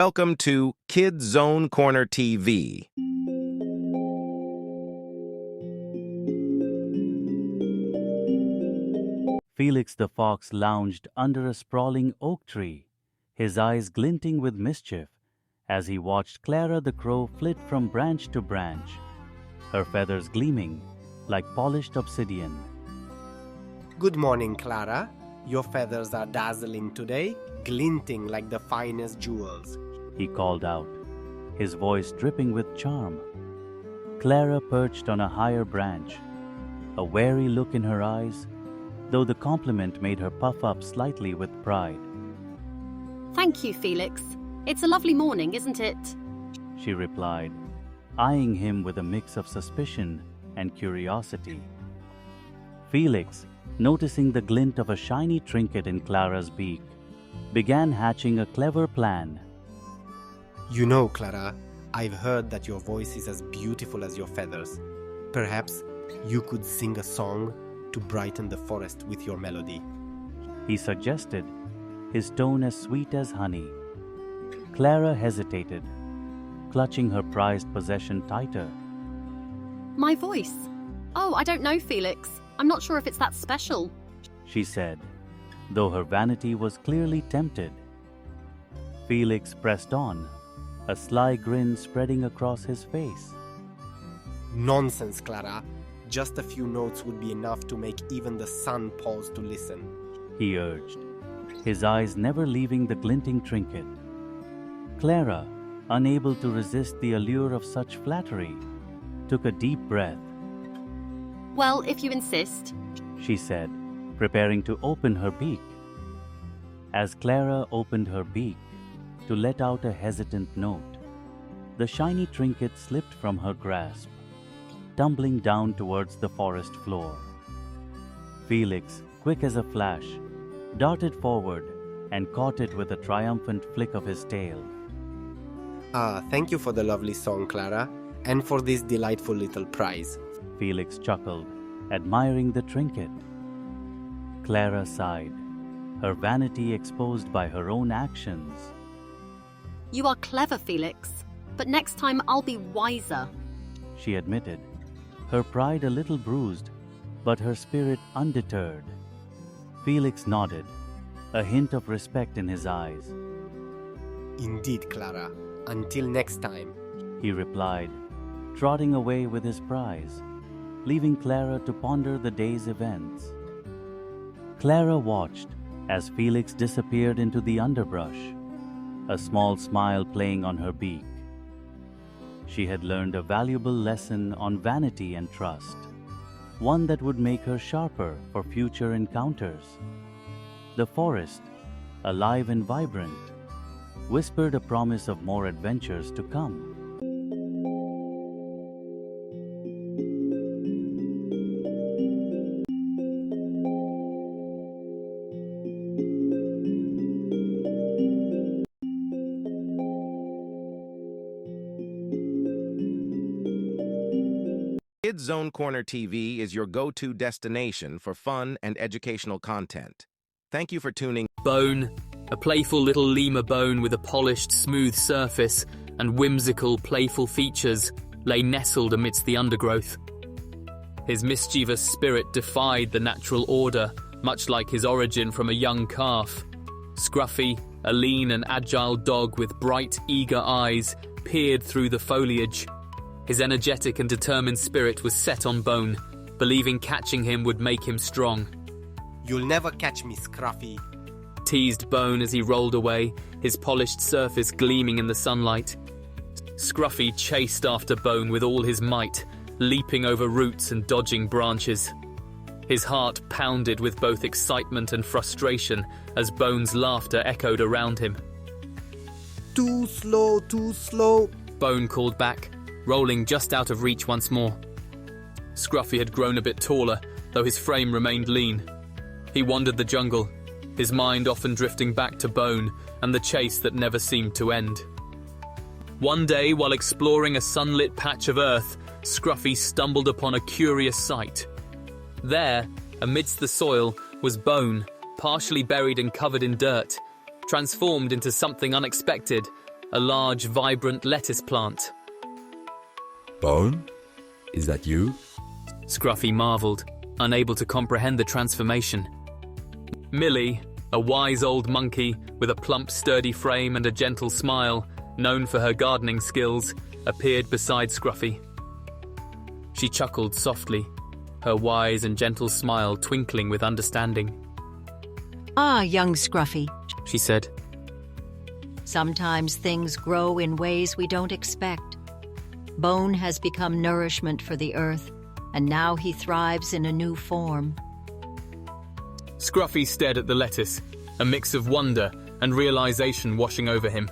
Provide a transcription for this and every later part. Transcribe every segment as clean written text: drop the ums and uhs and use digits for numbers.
Welcome to Kids Zone Corner TV. Felix the Fox lounged under a sprawling oak tree, his eyes glinting with mischief as he watched Clara the crow flit from branch to branch, her feathers gleaming like polished obsidian. Good morning, Clara. Your feathers are dazzling today, glinting like the finest jewels, he called out, his voice dripping with charm. Clara perched on a higher branch, a wary look in her eyes, though the compliment made her puff up slightly with pride. Thank you, Felix. It's a lovely morning, isn't it? She replied, eyeing him with a mix of suspicion and curiosity. Felix, noticing the glint of a shiny trinket in Clara's beak, began hatching a clever plan. You know, Clara, I've heard that your voice is as beautiful as your feathers. Perhaps you could sing a song to brighten the forest with your melody, he suggested, his tone as sweet as honey. Clara hesitated, clutching her prized possession tighter. My voice? Oh, I don't know, Felix. I'm not sure if it's that special, she said, though her vanity was clearly tempted. Felix pressed on, a sly grin spreading across his face. Nonsense, Clara. Just a few notes would be enough to make even the sun pause to listen, he urged, his eyes never leaving the glinting trinket. Clara, unable to resist the allure of such flattery, took a deep breath. Well, if you insist, she said, preparing to open her beak. As Clara opened her beak to let out a hesitant note, the shiny trinket slipped from her grasp, tumbling down towards the forest floor. Felix, quick as a flash, darted forward and caught it with a triumphant flick of his tail. Thank you for the lovely song, Clara, and for this delightful little prize, Felix chuckled, admiring the trinket. Clara sighed, her vanity exposed by her own actions. You are clever, Felix, but next time I'll be wiser, she admitted, her pride a little bruised, but her spirit undeterred. Felix nodded, a hint of respect in his eyes. Indeed, Clara. Until next time, he replied, trotting away with his prize, leaving Clara to ponder the day's events. Clara watched as Felix disappeared into the underbrush, a small smile playing on her beak. She had learned a valuable lesson on vanity and trust, one that would make her sharper for future encounters. The forest, alive and vibrant, whispered a promise of more adventures to come. Kids Zone Corner TV is your go-to destination for fun and educational content. Thank you for tuning. Bone, a playful little lemur bone with a polished, smooth surface and whimsical, playful features, lay nestled amidst the undergrowth. His mischievous spirit defied the natural order, much like his origin from a young calf. Scruffy, a lean and agile dog with bright, eager eyes, peered through the foliage. His energetic and determined spirit was set on Bone, believing catching him would make him strong. You'll never catch me, Scruffy, teased Bone as he rolled away, his polished surface gleaming in the sunlight. Scruffy chased after Bone with all his might, leaping over roots and dodging branches. His heart pounded with both excitement and frustration as Bone's laughter echoed around him. Too slow, Bone called back, rolling just out of reach once more. Scruffy had grown a bit taller, though his frame remained lean. He wandered the jungle, his mind often drifting back to Bone and the chase that never seemed to end. One day, while exploring a sunlit patch of earth, Scruffy stumbled upon a curious sight. There, amidst the soil, was Bone, partially buried and covered in dirt, transformed into something unexpected, a large, vibrant lettuce plant. Bone? Is that you? Scruffy marveled, unable to comprehend the transformation. Millie, a wise old monkey with a plump, sturdy frame and a gentle smile, known for her gardening skills, appeared beside Scruffy. She chuckled softly, her wise and gentle smile twinkling with understanding. "Ah, young Scruffy," she said. "Sometimes things grow in ways we don't expect. Bone has become nourishment for the earth, and now he thrives in a new form." Scruffy stared at the lettuce, a mix of wonder and realization washing over him.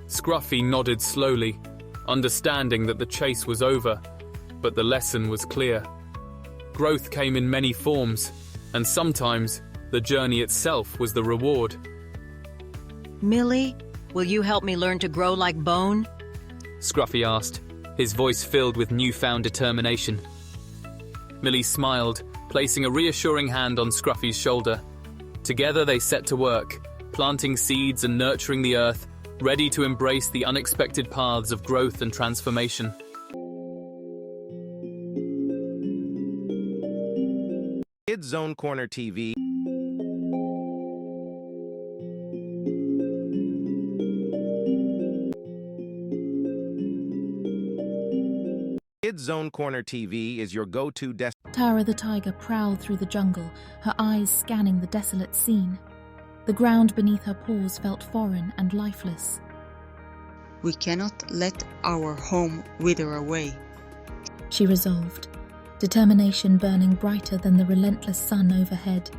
Scruffy nodded slowly, understanding that the chase was over, but the lesson was clear. Growth came in many forms, and sometimes the journey itself was the reward. "Millie, will you help me learn to grow like Bone?" Scruffy asked, his voice filled with newfound determination. Millie smiled, placing a reassuring hand on Scruffy's shoulder. Together they set to work, planting seeds and nurturing the earth, ready to embrace the unexpected paths of growth and transformation. Kids Zone Corner TV. Kids Zone Corner TV is your go-to destination. Tara the tiger prowled through the jungle, her eyes scanning the desolate scene. The ground beneath her paws felt foreign and lifeless. "We cannot let our home wither away," she resolved, determination burning brighter than the relentless sun overhead.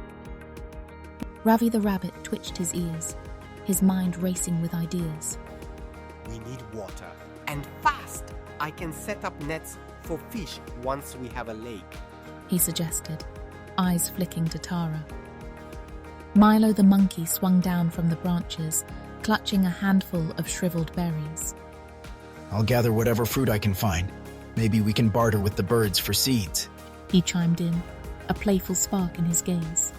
Ravi the rabbit twitched his ears, his mind racing with ideas. We need water, and fast! I can set up nets for fish once we have a lake, he suggested, eyes flicking to Tara. Milo the monkey swung down from the branches, clutching a handful of shriveled berries. "I'll gather whatever fruit I can find. Maybe we can barter with the birds for seeds," he chimed in, a playful spark in his gaze.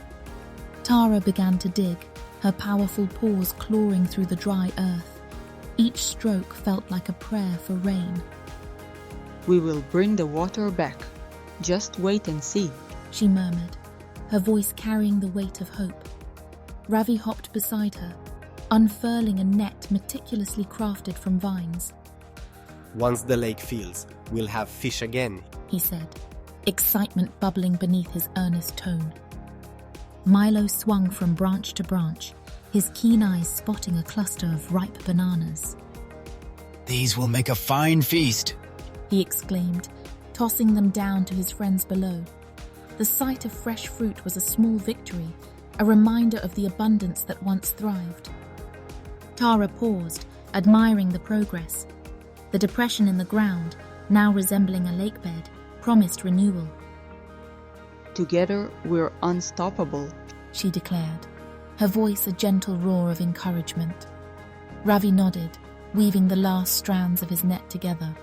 Tara began to dig, her powerful paws clawing through the dry earth. Each stroke felt like a prayer for rain. "We will bring the water back. Just wait and see," she murmured, her voice carrying the weight of hope. Ravi hopped beside her, unfurling a net meticulously crafted from vines. Once the lake fills, we'll have fish again, he said, excitement bubbling beneath his earnest tone. Milo swung from branch to branch, his keen eyes spotting a cluster of ripe bananas. "These will make a fine feast," he exclaimed, tossing them down to his friends below. The sight of fresh fruit was a small victory, a reminder of the abundance that once thrived. Tara paused, admiring the progress. The depression in the ground, now resembling a lake bed, promised renewal. "Together we're unstoppable," she declared, her voice a gentle roar of encouragement. Ravi nodded, weaving the last strands of his net together.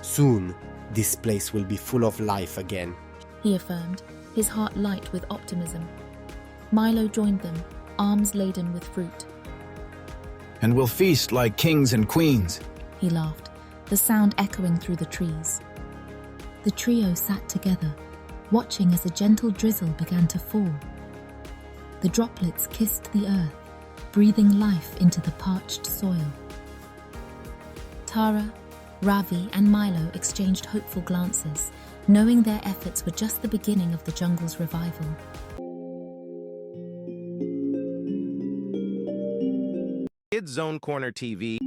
Soon, this place will be full of life again, he affirmed, his heart light with optimism. Milo joined them, arms laden with fruit. "And we'll feast like kings and queens," he laughed, the sound echoing through the trees. The trio sat together, watching as a gentle drizzle began to fall. The droplets kissed the earth, breathing life into the parched soil. Tara, Ravi, and Milo exchanged hopeful glances, knowing their efforts were just the beginning of the jungle's revival. Kids Zone Corner TV.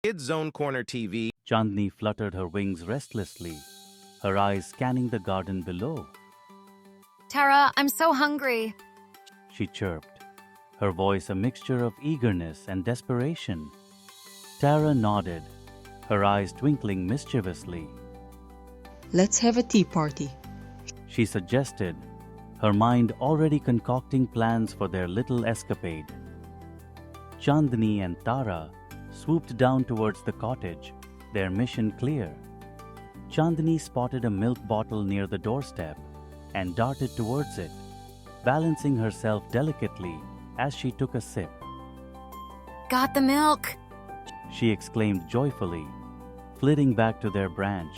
Kids Zone Corner TV. Chandni fluttered her wings restlessly, her eyes scanning the garden below. Tara, I'm so hungry. She chirped, her voice a mixture of eagerness and desperation. Tara nodded, her eyes twinkling mischievously. "Let's have a tea party," she suggested, her mind already concocting plans for their little escapade. Chandni and Tara swooped down towards the cottage, their mission clear. Chandni spotted a milk bottle near the doorstep and darted towards it, balancing herself delicately as she took a sip. Got the milk! She exclaimed joyfully, flitting back to their branch.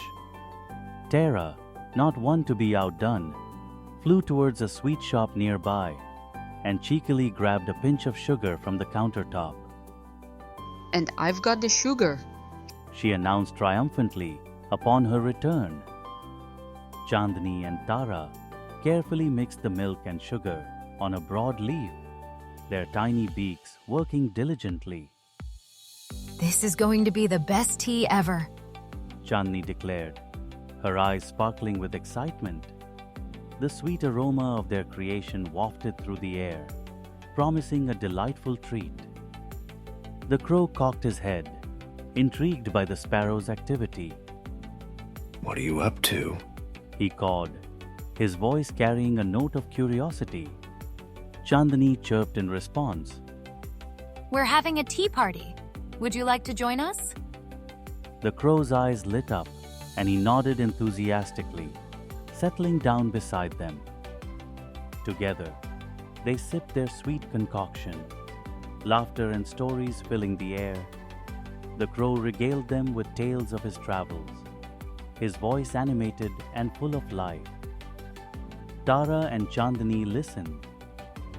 Tara, not one to be outdone, flew towards a sweet shop nearby and cheekily grabbed a pinch of sugar from the countertop. And I've got the sugar, she announced triumphantly upon her return. Chandni and Tara carefully mixed the milk and sugar on a broad leaf, their tiny beaks working diligently. This is going to be the best tea ever, Chandni declared, her eyes sparkling with excitement. The sweet aroma of their creation wafted through the air, promising a delightful treat. The crow cocked his head, intrigued by the sparrow's activity. What are you up to? He cawed, his voice carrying a note of curiosity. Chandni chirped in response. We're having a tea party. Would you like to join us? The crow's eyes lit up, and he nodded enthusiastically, settling down beside them. Together, they sipped their sweet concoction, laughter and stories filling the air. The crow regaled them with tales of his travels, his voice animated and full of life. Tara and Chandni listened,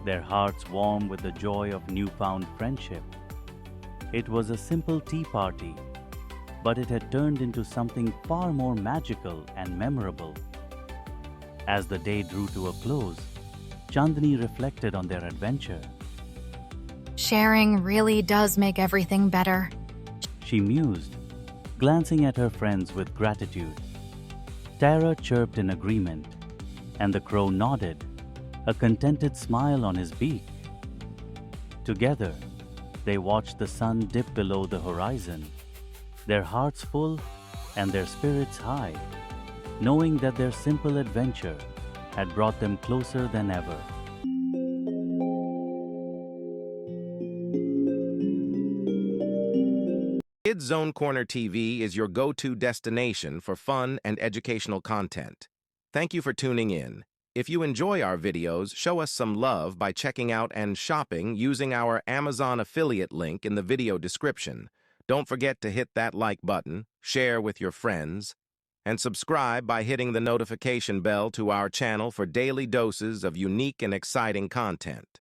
their hearts warm with the joy of newfound friendship. It was a simple tea party, but it had turned into something far more magical and memorable. As the day drew to a close, Chandni reflected on their adventure. Sharing really does make everything better, She mused, glancing at her friends with gratitude. Tara chirped in agreement, and the crow nodded, a contented smile on his beak. Together, they watched the sun dip below the horizon, their hearts full and their spirits high, knowing that their simple adventure had brought them closer than ever. Kids Zone Corner TV is your go-to destination for fun and educational content. Thank you for tuning in. If you enjoy our videos, show us some love by checking out and shopping using our Amazon affiliate link in the video description. Don't forget to hit that like button, share with your friends, and subscribe by hitting the notification bell to our channel for daily doses of unique and exciting content.